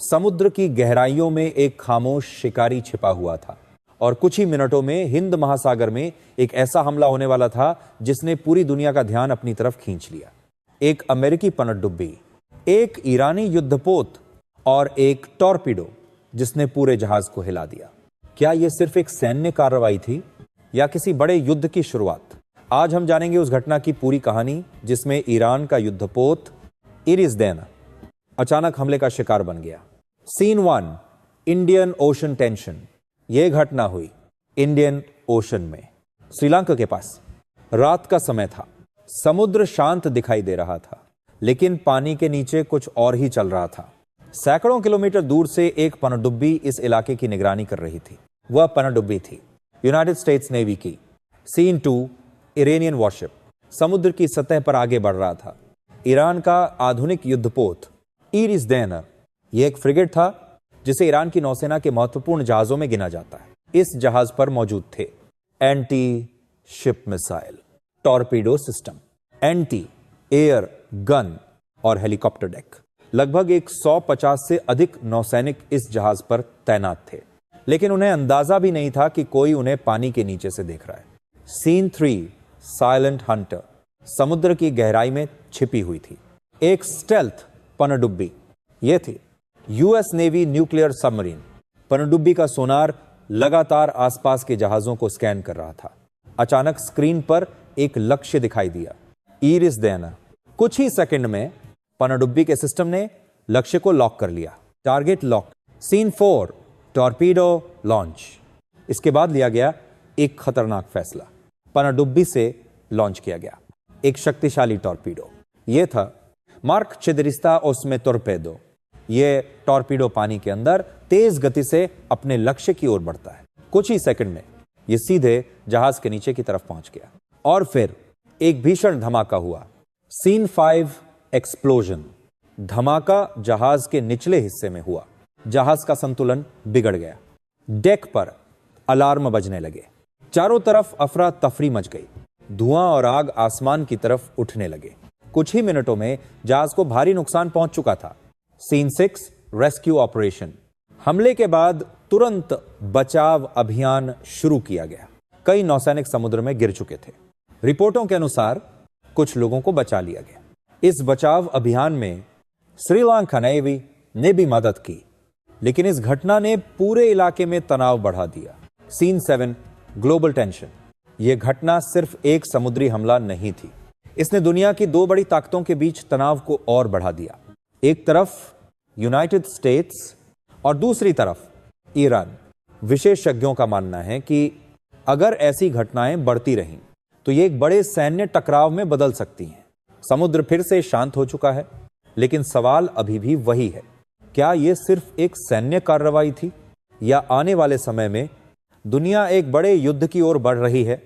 समुद्र की गहराइयों में एक खामोश शिकारी छिपा हुआ था और कुछ ही मिनटों में हिंद महासागर में एक ऐसा हमला होने वाला था जिसने पूरी दुनिया का ध्यान अपनी तरफ खींच लिया। एक अमेरिकी पनडुब्बी, एक ईरानी युद्धपोत और एक टॉर्पीडो जिसने पूरे जहाज को हिला दिया। क्या यह सिर्फ एक सैन्य कार्रवाई थी या किसी बड़े युद्ध की शुरुआत? आज हम जानेंगे उस घटना की पूरी कहानी जिसमें ईरान का युद्धपोत इरिज़दैन अचानक हमले का शिकार बन गया। Scene 1, Indian ocean tension. यह घटना हुई इंडियन ओशन में, श्रीलंका के पास। रात का समय था, समुद्र शांत दिखाई दे रहा था, लेकिन पानी के नीचे कुछ और ही चल रहा था। सैकड़ों किलोमीटर दूर से एक पनडुब्बी इस इलाके की निगरानी कर रही थी। वह पनडुब्बी थी यूनाइटेड स्टेट्स नेवी की। सीन 2, इरानियन वॉरशिप समुद्र की सतह पर आगे बढ़ रहा था। ईरान का आधुनिक युद्धपोत इरिज़दैन, यह एक फ्रिगेट था जिसे ईरान की नौसेना के महत्वपूर्ण जहाजों में गिना जाता है। इस जहाज पर मौजूद थे anti ship missile, torpedo system, anti air gun और हेलीकॉप्टर डेक। लगभग 150 से अधिक नौसैनिक इस जहाज पर तैनात थे, लेकिन उन्हें अंदाजा भी नहीं था कि कोई उन्हें पानी के नीचे से देख रहा है। सीन 3, साइलेंट हंटर समुद्र की गहराई में छिपी हुई थी। एक स्टेल्थ पनडुब्बी, यह थी यूएस नेवी न्यूक्लियर सबमरीन। पनडुब्बी का सोनार लगातार आसपास के जहाजों को स्कैन कर रहा था। अचानक स्क्रीन पर एक लक्ष्य दिखाई दिया, इरिज़दैन। कुछ ही सेकंड में पनडुब्बी के सिस्टम ने लक्ष्य को लॉक कर लिया। Target lock. Scene 4, torpedo launch. इसके बाद लिया गया एक खतरनाक फैसला। पनडुब्बी से लॉन्च किया गया एक शक्तिशाली टॉर्पीडो। यह था मार्क 400 ओस्मे टॉर्पेडो। यह टॉर्पीडो पानी के अंदर तेज गति से अपने लक्ष्य की ओर बढ़ता है। कुछ ही सेकंड में यह सीधे जहाज के नीचे की तरफ पहुंच गया और फिर एक भीषण धमाका हुआ। Scene 5, explosion. धमाका जहाज के निचले हिस्से में हुआ। जहाज का संतुलन बिगड़ गया। डेक पर अलार्म बजने लगे। चारों तरफ अफरा तफरी मच गई। धुआं और आग आसमान की तरफ उठने लगे। कुछ ही मिनटों में जहाज को भारी नुकसान पहुंच चुका था। Scene 6, rescue operation. हमले के बाद तुरंत बचाव अभियान शुरू किया गया। कई नौसैनिक समुद्र में गिर चुके थे। रिपोर्टों के अनुसार कुछ लोगों को बचा लिया गया। इस बचाव अभियान में श्रीलंका नेवी ने भी मदद की, लेकिन इस घटना ने पूरे इलाके में तनाव बढ़ा दिया। Scene 7, global tension. यह घटना सिर्फ एक समुद्री हमला नहीं थी, इसने दुनिया की दो बड़ी ताकतों के बीच तनाव को और बढ़ा दिया। एक तरफ यूनाइटेड स्टेट्स और दूसरी तरफ ईरान। विशेषज्ञों का मानना है कि अगर ऐसी घटनाएं बढ़ती रहीं तो ये एक बड़े सैन्य टकराव में बदल सकती हैं। समुद्र फिर से शांत हो चुका है, लेकिन सवाल अभी भी वही है, क्या यह सिर्फ एक सैन्य कार्रवाई थी या आने वाले समय में दुनिया एक बड़े युद्ध की ओर बढ़ रही है?